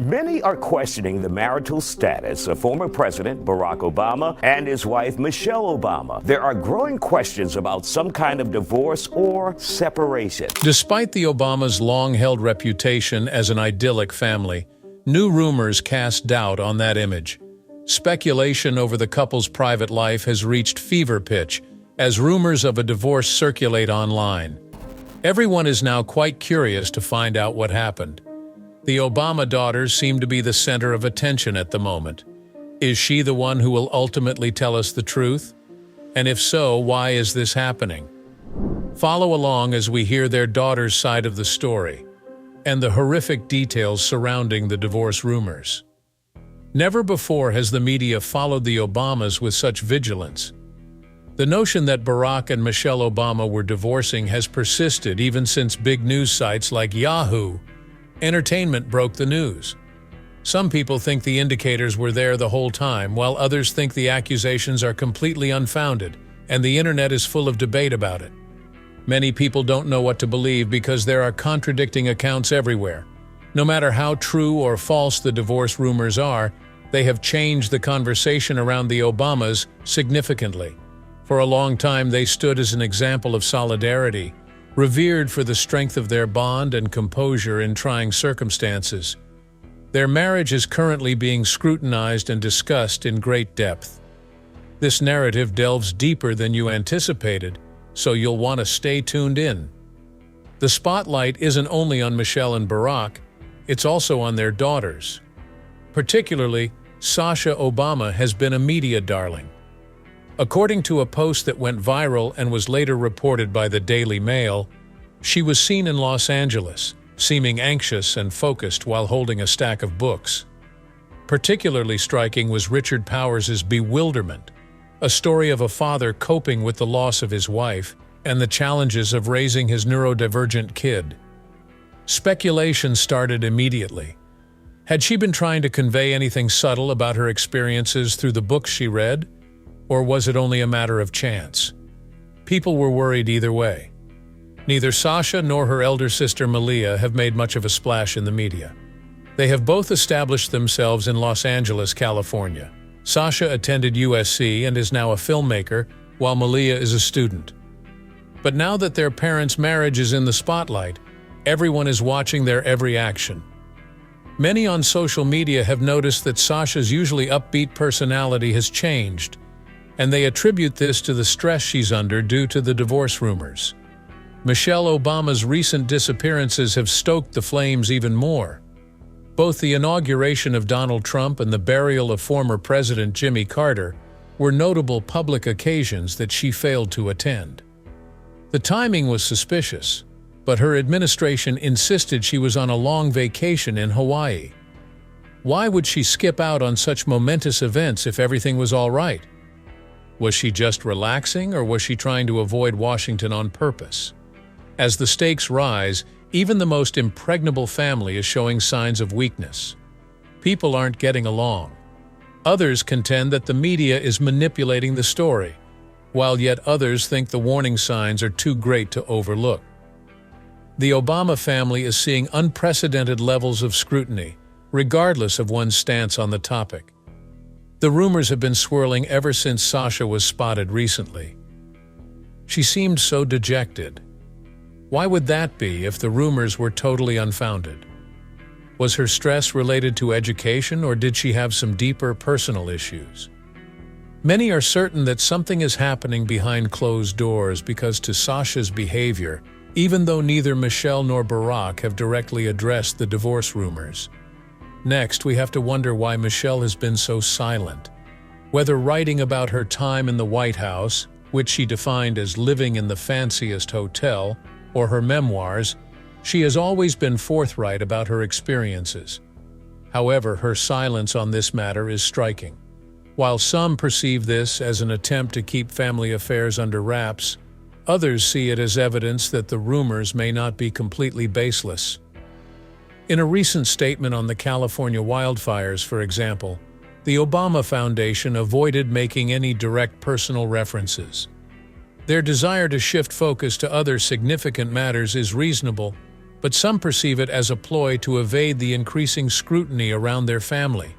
Many are questioning the marital status of former President Barack Obama and his wife Michelle Obama. There are growing questions about some kind of divorce or separation. Despite the Obamas' long-held reputation as an idyllic family, new rumors cast doubt on that image. Speculation over the couple's private life has reached fever pitch as rumors of a divorce circulate online. Everyone is now quite curious to find out what happened. The Obama daughters seem to be the center of attention at the moment. Is she the one who will ultimately tell us the truth? And if so, why is this happening? Follow along as we hear their daughter's side of the story and the horrific details surrounding the divorce rumors. Never before has the media followed the Obamas with such vigilance. The notion that Barack and Michelle Obama were divorcing has persisted even since big news sites like Yahoo Entertainment broke the news. Some people think the indicators were there the whole time, while others think the accusations are completely unfounded, and the internet is full of debate about it. Many people don't know what to believe because there are contradicting accounts everywhere. No matter how true or false the divorce rumors are, they have changed the conversation around the Obamas significantly. For a long time, they stood as an example of solidarity, revered for the strength of their bond and composure in trying circumstances. Their marriage is currently being scrutinized and discussed in great depth. This narrative delves deeper than you anticipated, so you'll want to stay tuned in. The spotlight isn't only on Michelle and Barack, it's also on their daughters. Particularly, Sasha Obama has been a media darling. According to a post that went viral and was later reported by the Daily Mail, she was seen in Los Angeles, seeming anxious and focused while holding a stack of books. Particularly striking was Richard Powers' bewilderment, a story of a father coping with the loss of his wife and the challenges of raising his neurodivergent kid. Speculation started immediately. Had she been trying to convey anything subtle about her experiences through the books she read? Or was it only a matter of chance? People were worried either way. Neither Sasha nor her elder sister Malia have made much of a splash in the media. They have both established themselves in Los Angeles, California. Sasha attended USC and is now a filmmaker, while Malia is a student. But now that their parents' marriage is in the spotlight, everyone is watching their every action. Many on social media have noticed that Sasha's usually upbeat personality has changed, and they attribute this to the stress she's under due to the divorce rumors. Michelle Obama's recent disappearances have stoked the flames even more. Both the inauguration of Donald Trump and the burial of former President Jimmy Carter were notable public occasions that she failed to attend. The timing was suspicious, but her administration insisted she was on a long vacation in Hawaii. Why would she skip out on such momentous events if everything was all right? Was she just relaxing, or was she trying to avoid Washington on purpose? As the stakes rise, even the most impregnable family is showing signs of weakness. People aren't getting along. Others contend that the media is manipulating the story, while yet others think the warning signs are too great to overlook. The Obama family is seeing unprecedented levels of scrutiny, regardless of one's stance on the topic. The rumors have been swirling ever since Sasha was spotted recently. She seemed so dejected. Why would that be if the rumors were totally unfounded? Was her stress related to education, or did she have some deeper personal issues? Many are certain that something is happening behind closed doors because to Sasha's behavior, even though neither Michelle nor Barack have directly addressed the divorce rumors. Next, we have to wonder why Michelle has been so silent. Whether writing about her time in the White House, which she defined as living in the fanciest hotel, or her memoirs, she has always been forthright about her experiences. However, her silence on this matter is striking. While some perceive this as an attempt to keep family affairs under wraps, others see it as evidence that the rumors may not be completely baseless. In a recent statement on the California wildfires, for example, the Obama Foundation avoided making any direct personal references. Their desire to shift focus to other significant matters is reasonable, but some perceive it as a ploy to evade the increasing scrutiny around their family.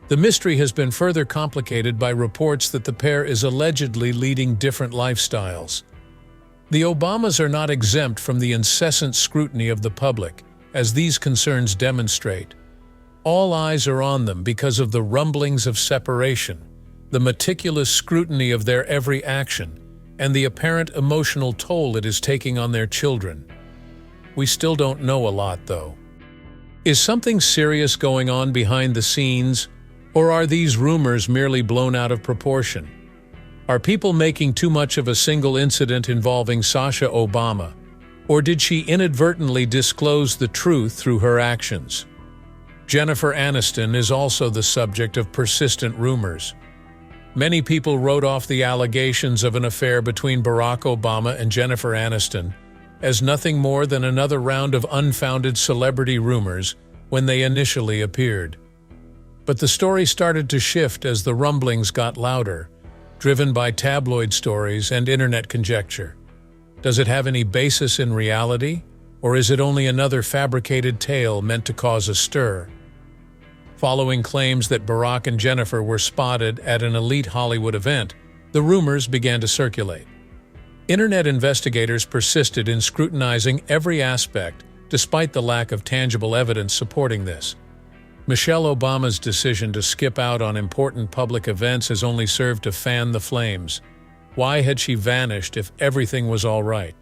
The mystery has been further complicated by reports that the pair is allegedly leading different lifestyles. The Obamas are not exempt from the incessant scrutiny of the public, as these concerns demonstrate. All eyes are on them because of the rumblings of separation, the meticulous scrutiny of their every action, and the apparent emotional toll it is taking on their children. We still don't know a lot, though. Is something serious going on behind the scenes, or are these rumors merely blown out of proportion? Are people making too much of a single incident involving Sasha Obama, or did she inadvertently disclose the truth through her actions? Jennifer Aniston is also the subject of persistent rumors. Many people wrote off the allegations of an affair between Barack Obama and Jennifer Aniston as nothing more than another round of unfounded celebrity rumors when they initially appeared. But the story started to shift as the rumblings got louder, driven by tabloid stories and internet conjecture. Does it have any basis in reality, or is it only another fabricated tale meant to cause a stir? Following claims that Barack and Jennifer were spotted at an elite Hollywood event, the rumors began to circulate. Internet investigators persisted in scrutinizing every aspect, despite the lack of tangible evidence supporting this. Michelle Obama's decision to skip out on important public events has only served to fan the flames. Why had she vanished if everything was all right?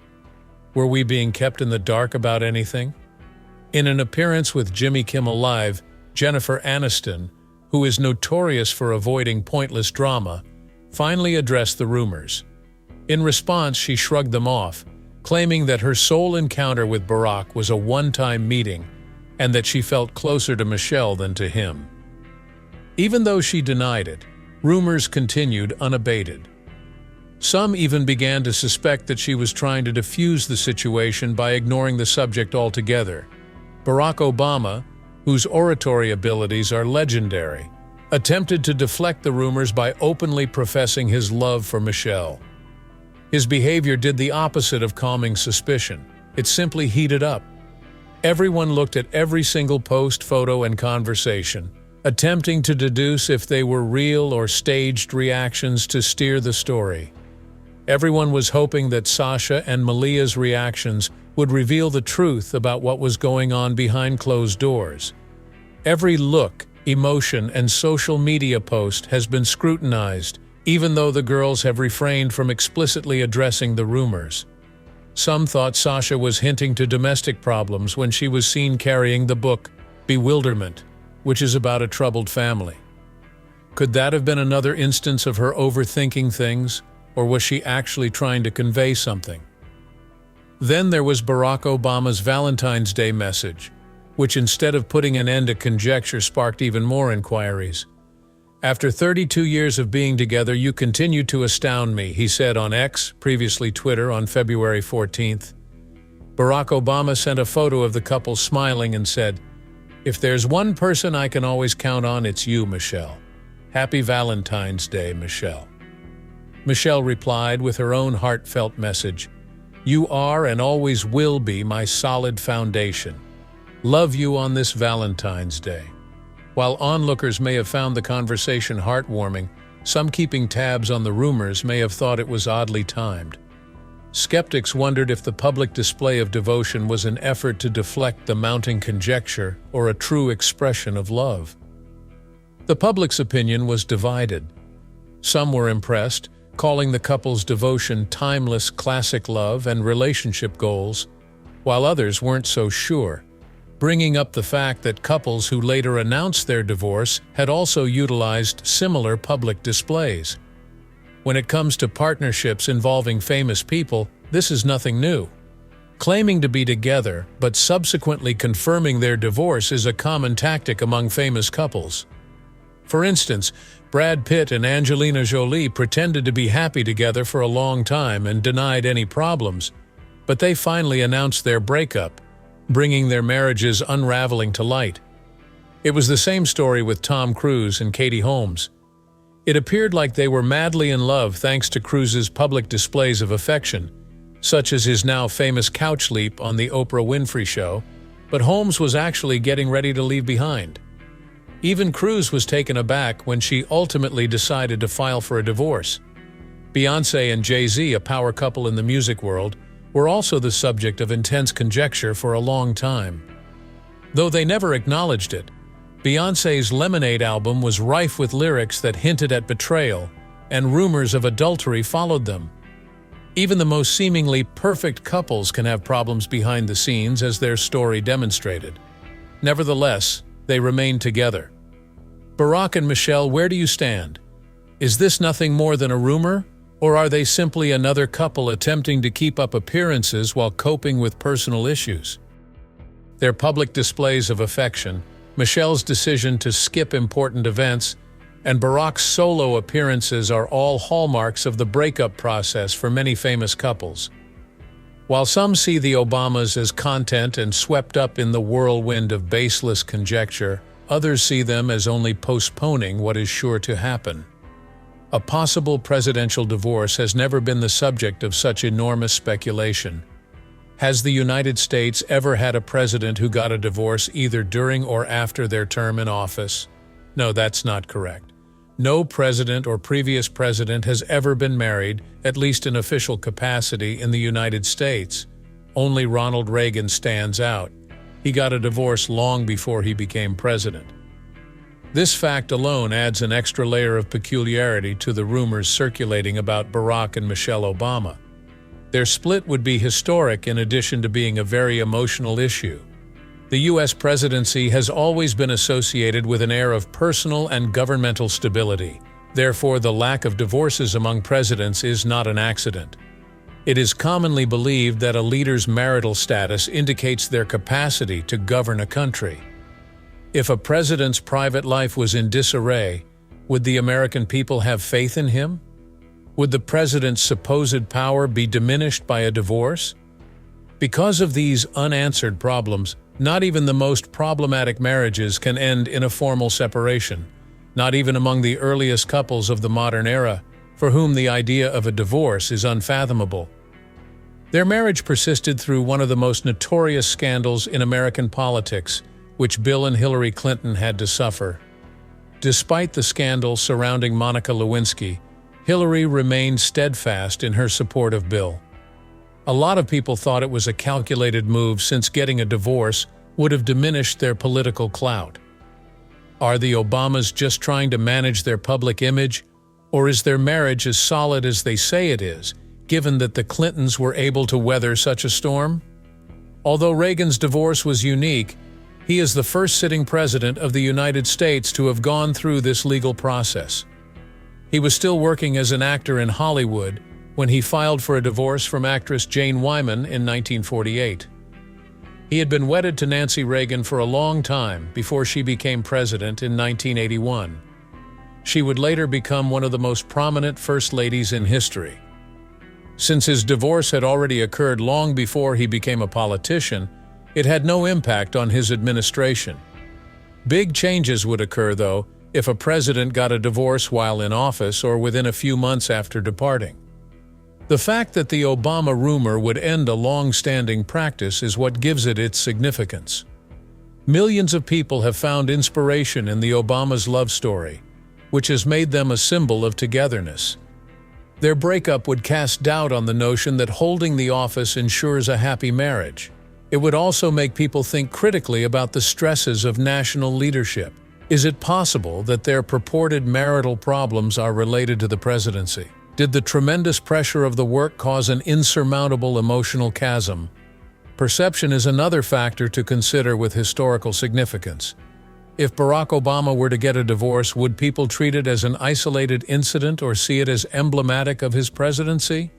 Were we being kept in the dark about anything? In an appearance with Jimmy Kimmel Live, Jennifer Aniston, who is notorious for avoiding pointless drama, finally addressed the rumors. In response, she shrugged them off, claiming that her sole encounter with Barack was a one-time meeting and that she felt closer to Michelle than to him. Even though she denied it, rumors continued unabated. Some even began to suspect that she was trying to defuse the situation by ignoring the subject altogether. Barack Obama, whose oratory abilities are legendary, attempted to deflect the rumors by openly professing his love for Michelle. His behavior did the opposite of calming suspicion. It simply heated up. Everyone looked at every single post, photo, and conversation, attempting to deduce if they were real or staged reactions to steer the story. Everyone was hoping that Sasha and Malia's reactions would reveal the truth about what was going on behind closed doors. Every look, emotion, and social media post has been scrutinized, even though the girls have refrained from explicitly addressing the rumors. Some thought Sasha was hinting to domestic problems when she was seen carrying the book Bewilderment, which is about a troubled family. Could that have been another instance of her overthinking things, or was she actually trying to convey something? Then there was Barack Obama's Valentine's Day message, which instead of putting an end to conjecture sparked even more inquiries. "After 32 years of being together, you continue to astound me," he said on X, previously Twitter, on February 14th. Barack Obama sent a photo of the couple smiling and said, "If there's one person I can always count on, it's you, Michelle. Happy Valentine's Day, Michelle." Michelle replied with her own heartfelt message, "You are and always will be my solid foundation. Love you on this Valentine's Day." While onlookers may have found the conversation heartwarming, some keeping tabs on the rumors may have thought it was oddly timed. Skeptics wondered if the public display of devotion was an effort to deflect the mounting conjecture or a true expression of love. The public's opinion was divided. Some were impressed, calling the couple's devotion timeless classic love and relationship goals, while others weren't so sure, bringing up the fact that couples who later announced their divorce had also utilized similar public displays. When it comes to partnerships involving famous people, this is nothing new. Claiming to be together, but subsequently confirming their divorce is a common tactic among famous couples. For instance, Brad Pitt and Angelina Jolie pretended to be happy together for a long time and denied any problems, but they finally announced their breakup, bringing their marriage's unraveling to light. It was the same story with Tom Cruise and Katie Holmes. It appeared like they were madly in love thanks to Cruise's public displays of affection, such as his now famous couch leap on the Oprah Winfrey Show, but Holmes was actually getting ready to leave behind. Even Cruz was taken aback when she ultimately decided to file for a divorce. Beyoncé and Jay-Z, a power couple in the music world, were also the subject of intense conjecture for a long time. Though they never acknowledged it, Beyoncé's Lemonade album was rife with lyrics that hinted at betrayal, and rumors of adultery followed them. Even the most seemingly perfect couples can have problems behind the scenes, as their story demonstrated. Nevertheless, they remained together. Barack and Michelle, where do you stand? Is this nothing more than a rumor, or are they simply another couple attempting to keep up appearances while coping with personal issues? Their public displays of affection, Michelle's decision to skip important events, and Barack's solo appearances are all hallmarks of the breakup process for many famous couples. While some see the Obamas as content and swept up in the whirlwind of baseless conjecture, others see them as only postponing what is sure to happen. A possible presidential divorce has never been the subject of such enormous speculation. Has the United States ever had a president who got a divorce either during or after their term in office? No, that's not correct. No president or previous president has ever been married, at least in official capacity, in the United States. Only Ronald Reagan stands out. He got a divorce long before he became president. This fact alone adds an extra layer of peculiarity to the rumors circulating about Barack and Michelle Obama. Their split would be historic in addition to being a very emotional issue. The U.S. presidency has always been associated with an air of personal and governmental stability. Therefore, the lack of divorces among presidents is not an accident. It is commonly believed that a leader's marital status indicates their capacity to govern a country. If a president's private life was in disarray, would the American people have faith in him? Would the president's supposed power be diminished by a divorce? Because of these unanswered problems, not even the most problematic marriages can end in a formal separation, not even among the earliest couples of the modern era, for whom the idea of a divorce is unfathomable. Their marriage persisted through one of the most notorious scandals in American politics, which Bill and Hillary Clinton had to suffer. Despite the scandal surrounding Monica Lewinsky, Hillary remained steadfast in her support of Bill. A lot of people thought it was a calculated move, since getting a divorce would have diminished their political clout. Are the Obamas just trying to manage their public image, or is their marriage as solid as they say it is, given that the Clintons were able to weather such a storm? Although Reagan's divorce was unique, he is the first sitting president of the United States to have gone through this legal process. He was still working as an actor in Hollywood when he filed for a divorce from actress Jane Wyman in 1948. He had been wedded to Nancy Reagan for a long time before she became president in 1981. She would later become one of the most prominent first ladies in history. Since his divorce had already occurred long before he became a politician, it had no impact on his administration. Big changes would occur, though, if a president got a divorce while in office or within a few months after departing. The fact that the Obama rumor would end a long-standing practice is what gives it its significance. Millions of people have found inspiration in the Obama's love story, which has made them a symbol of togetherness. Their breakup would cast doubt on the notion that holding the office ensures a happy marriage. It would also make people think critically about the stresses of national leadership. Is it possible that their purported marital problems are related to the presidency? Did the tremendous pressure of the work cause an insurmountable emotional chasm? Perception is another factor to consider with historical significance. If Barack Obama were to get a divorce, would people treat it as an isolated incident or see it as emblematic of his presidency?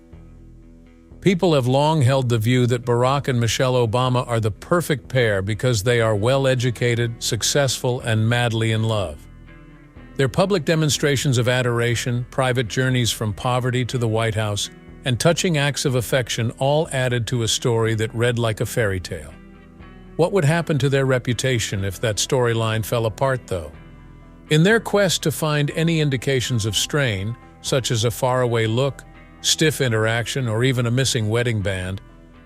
People have long held the view that Barack and Michelle Obama are the perfect pair because they are well-educated, successful, and madly in love. Their public demonstrations of adoration, private journeys from poverty to the White House, and touching acts of affection all added to a story that read like a fairy tale. What would happen to their reputation if that storyline fell apart, though? In their quest to find any indications of strain, such as a faraway look, stiff interaction, or even a missing wedding band,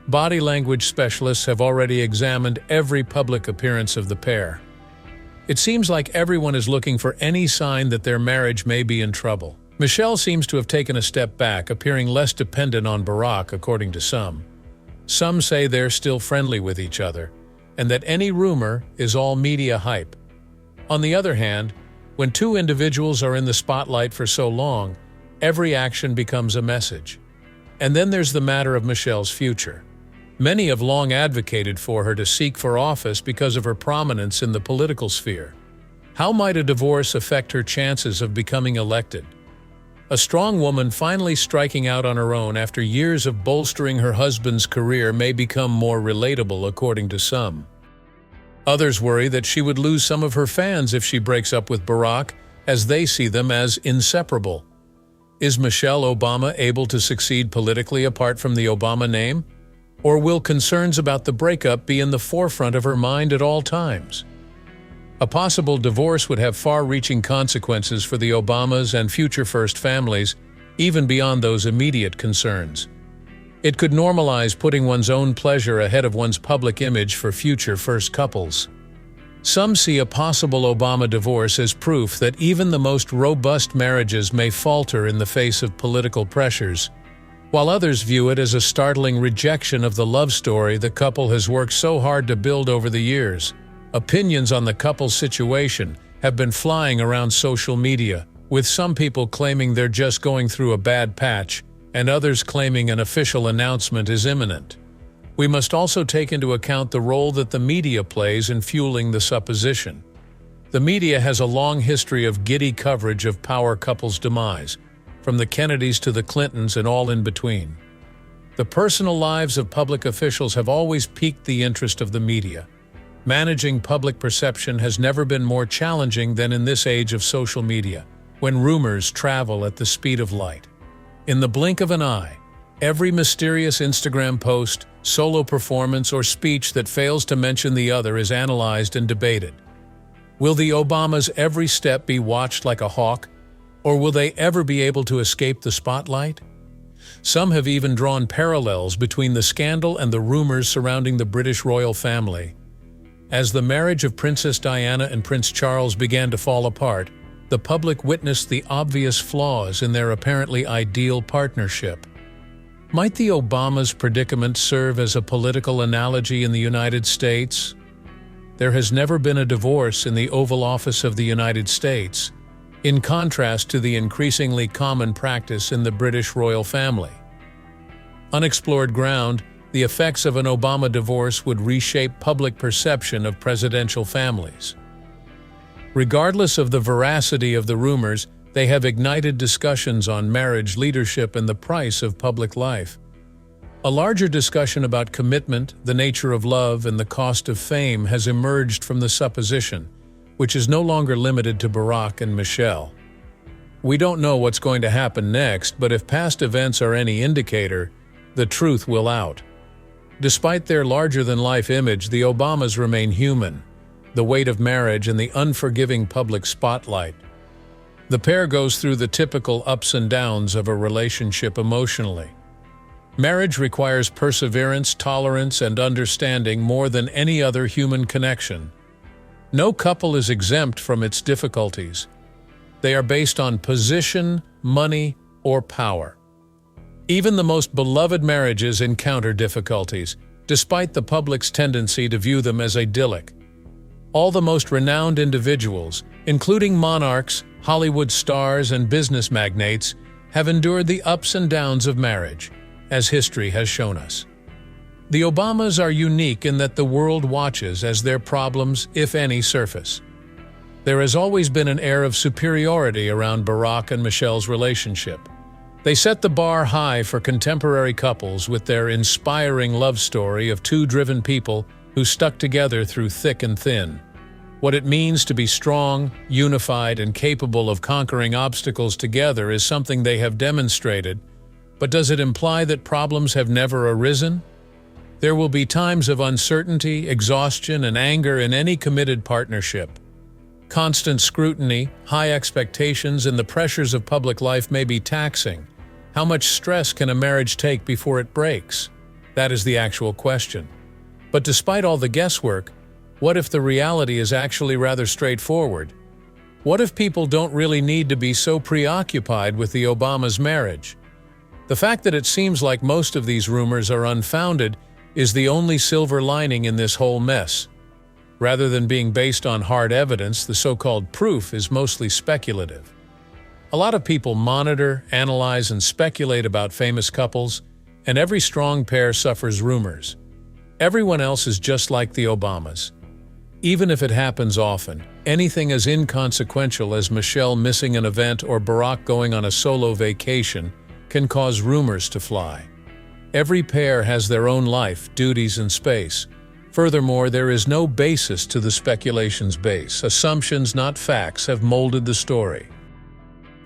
body language specialists have already examined every public appearance of the pair. It seems like everyone is looking for any sign that their marriage may be in trouble. Michelle seems to have taken a step back, appearing less dependent on Barack, according to some. Some say they're still friendly with each other, and that any rumor is all media hype. On the other hand, when two individuals are in the spotlight for so long, every action becomes a message. And then there's the matter of Michelle's future. Many have long advocated for her to seek for office because of her prominence in the political sphere. How might a divorce affect her chances of becoming elected? A strong woman finally striking out on her own after years of bolstering her husband's career may become more relatable, according to some. Others worry that she would lose some of her fans if she breaks up with Barack, as they see them as inseparable. Is Michelle Obama able to succeed politically apart from the Obama name? Or will concerns about the breakup be in the forefront of her mind at all times? A possible divorce would have far-reaching consequences for the Obamas and future first families, even beyond those immediate concerns. It could normalize putting one's own pleasure ahead of one's public image for future first couples. Some see a possible Obama divorce as proof that even the most robust marriages may falter in the face of political pressures, while others view it as a startling rejection of the love story the couple has worked so hard to build over the years. Opinions on the couple's situation have been flying around social media, with some people claiming they're just going through a bad patch, and others claiming an official announcement is imminent. We must also take into account the role that the media plays in fueling the supposition. The media has a long history of giddy coverage of power couples' demise, from the Kennedys to the Clintons and all in between. The personal lives of public officials have always piqued the interest of the media. Managing public perception has never been more challenging than in this age of social media, when rumors travel at the speed of light. In the blink of an eye, every mysterious Instagram post, solo performance, or speech that fails to mention the other is analyzed and debated. Will the Obamas' every step be watched like a hawk, or will they ever be able to escape the spotlight? Some have even drawn parallels between the scandal and the rumors surrounding the British royal family. As the marriage of Princess Diana and Prince Charles began to fall apart, the public witnessed the obvious flaws in their apparently ideal partnership. Might the Obamas' predicament serve as a political analogy in the United States? There has never been a divorce in the Oval Office of the United States, in contrast to the increasingly common practice in the British royal family. Unexplored ground, the effects of an Obama divorce would reshape public perception of presidential families. Regardless of the veracity of the rumors, they have ignited discussions on marriage, leadership, and the price of public life. A larger discussion about commitment, the nature of love, and the cost of fame has emerged from the supposition, which is no longer limited to Barack and Michelle. We don't know what's going to happen next, but if past events are any indicator, the truth will out. Despite their larger-than-life image, the Obamas remain human, the weight of marriage and the unforgiving public spotlight. The pair goes through the typical ups and downs of a relationship emotionally. Marriage requires perseverance, tolerance, and understanding more than any other human connection. No couple is exempt from its difficulties. They are based on position, money, or power. Even the most beloved marriages encounter difficulties, despite the public's tendency to view them as idyllic. All the most renowned individuals, including monarchs, Hollywood stars, and business magnates, have endured the ups and downs of marriage, as history has shown us. The Obamas are unique in that the world watches as their problems, if any, surface. There has always been an air of superiority around Barack and Michelle's relationship. They set the bar high for contemporary couples with their inspiring love story of two driven people who stuck together through thick and thin. What it means to be strong, unified, and capable of conquering obstacles together is something they have demonstrated, but does it imply that problems have never arisen? There will be times of uncertainty, exhaustion, and anger in any committed partnership. Constant scrutiny, high expectations, and the pressures of public life may be taxing, How much stress can a marriage take before it breaks? That is the actual question. But despite all the guesswork, what if the reality is actually rather straightforward? What if people don't really need to be so preoccupied with the Obama's marriage? The fact that it seems like most of these rumors are unfounded is the only silver lining in this whole mess. Rather than being based on hard evidence, the so-called proof is mostly speculative. A lot of people monitor, analyze, and speculate about famous couples, and every strong pair suffers rumors. Everyone else is just like the Obamas. Even if it happens often, anything as inconsequential as Michelle missing an event or Barack going on a solo vacation can cause rumors to fly. Every pair has their own life, duties, and space. Furthermore, there is no basis to the speculation's base. Assumptions, not facts, have molded the story.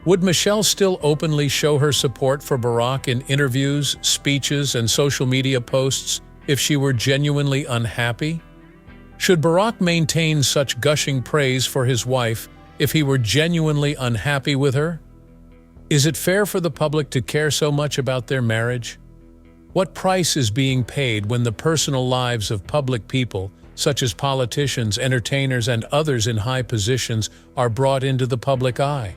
Would Michelle still openly show her support for Barack in interviews, speeches, and social media posts if she were genuinely unhappy? Should Barack maintain such gushing praise for his wife if he were genuinely unhappy with her? Is it fair for the public to care so much about their marriage? What price is being paid when the personal lives of public people, such as politicians, entertainers, and others in high positions, are brought into the public eye?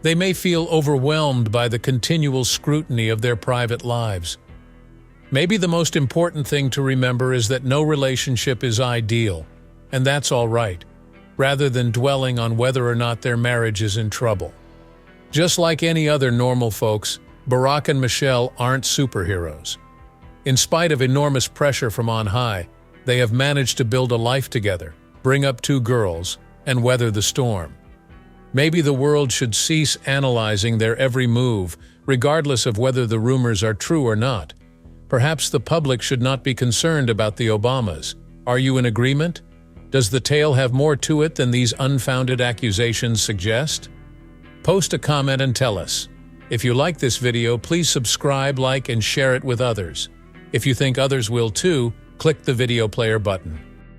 They may feel overwhelmed by the continual scrutiny of their private lives. Maybe the most important thing to remember is that no relationship is ideal, and that's all right, rather than dwelling on whether or not their marriage is in trouble. Just like any other normal folks, Barack and Michelle aren't superheroes. In spite of enormous pressure from on high, they have managed to build a life together, bring up 2 girls, and weather the storm. Maybe the world should cease analyzing their every move, regardless of whether the rumors are true or not. Perhaps the public should not be concerned about the Obamas. Are you in agreement? Does the tale have more to it than these unfounded accusations suggest? Post a comment and tell us. If you like this video, please subscribe, like, and share it with others. If you think others will too, click the video player button.